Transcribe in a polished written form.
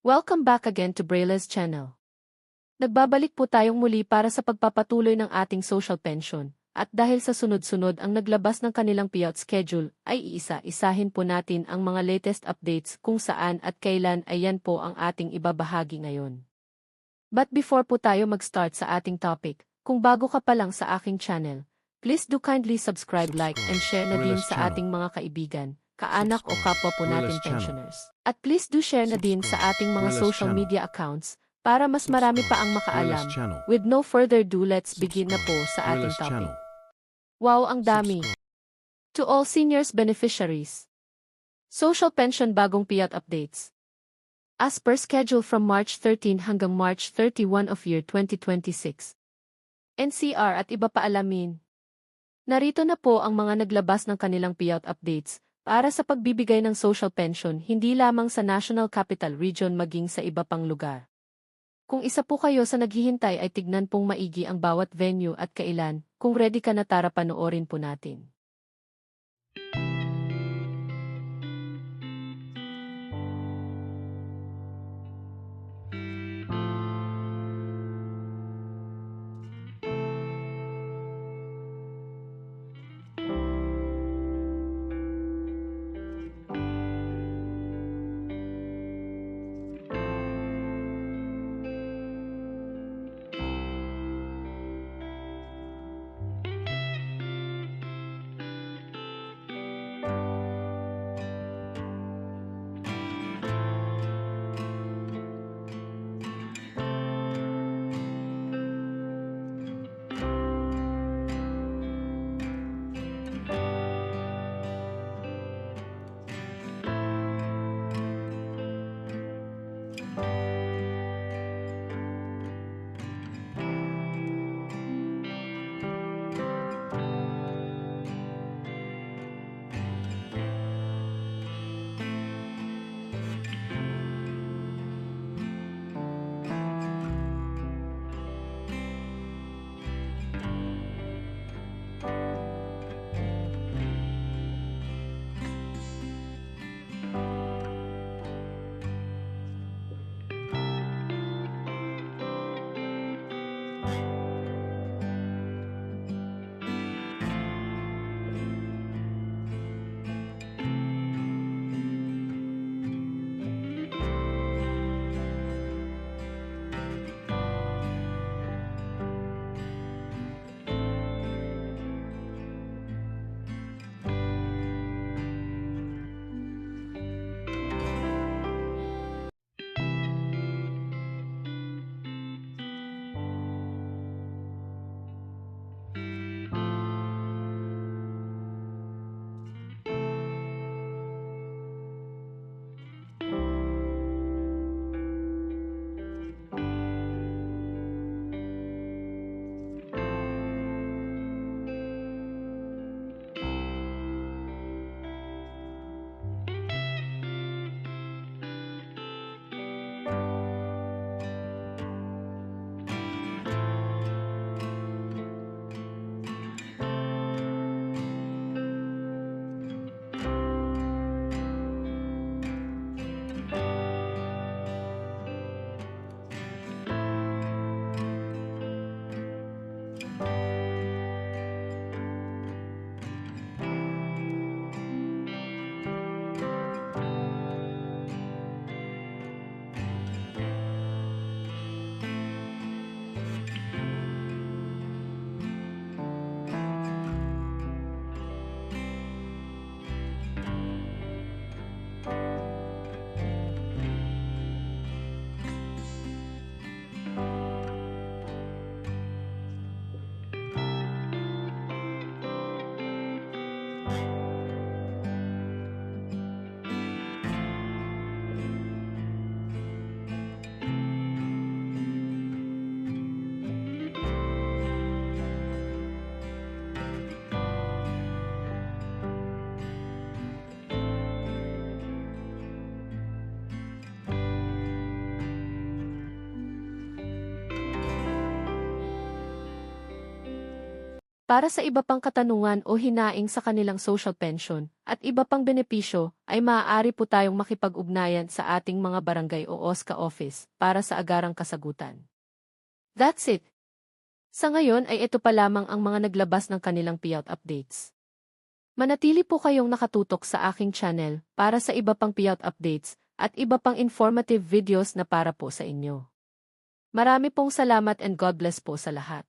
Welcome back again to Braile's channel. Nagbabalik po tayong muli para sa pagpapatuloy ng ating social pension, at dahil sa sunod-sunod ang naglabas ng kanilang payout schedule, ay iisa-isahin po natin ang mga latest updates kung saan at kailan ay yan po ang ating ibabahagi ngayon. But before po tayo mag-start sa ating topic, kung bago ka pa lang sa aking channel, please do kindly subscribe, like, and share na din sa ating mga kaibigan, kaanak o kapwa po nating pensioners. At please do share na din sa ating mga social media accounts para mas marami pa ang makaalam. With no further ado, let's begin na po sa ating topic. Wow, ang dami! To all seniors beneficiaries. Social pension bagong payout updates. As per schedule from March 13 hanggang March 31 of year 2026. NCR at iba pa alamin. Narito na po ang mga naglabas ng kanilang payout updates para sa pagbibigay ng social pension hindi lamang sa National Capital Region maging sa iba pang lugar. Kung isa po kayo sa naghihintay ay tignan pong maigi ang bawat venue at kailan, kung ready ka na tara panoorin po natin. Para sa iba pang katanungan o hinaing sa kanilang social pension at iba pang benepisyo, ay maaari po tayong makipag-ugnayan sa ating mga barangay o OSCA office para sa agarang kasagutan. That's it. Sa ngayon ay ito pa lamang ang mga naglabas ng kanilang payout updates. Manatili po kayong nakatutok sa aking channel para sa iba pang payout updates at iba pang informative videos na para po sa inyo. Marami pong salamat and God bless po sa lahat.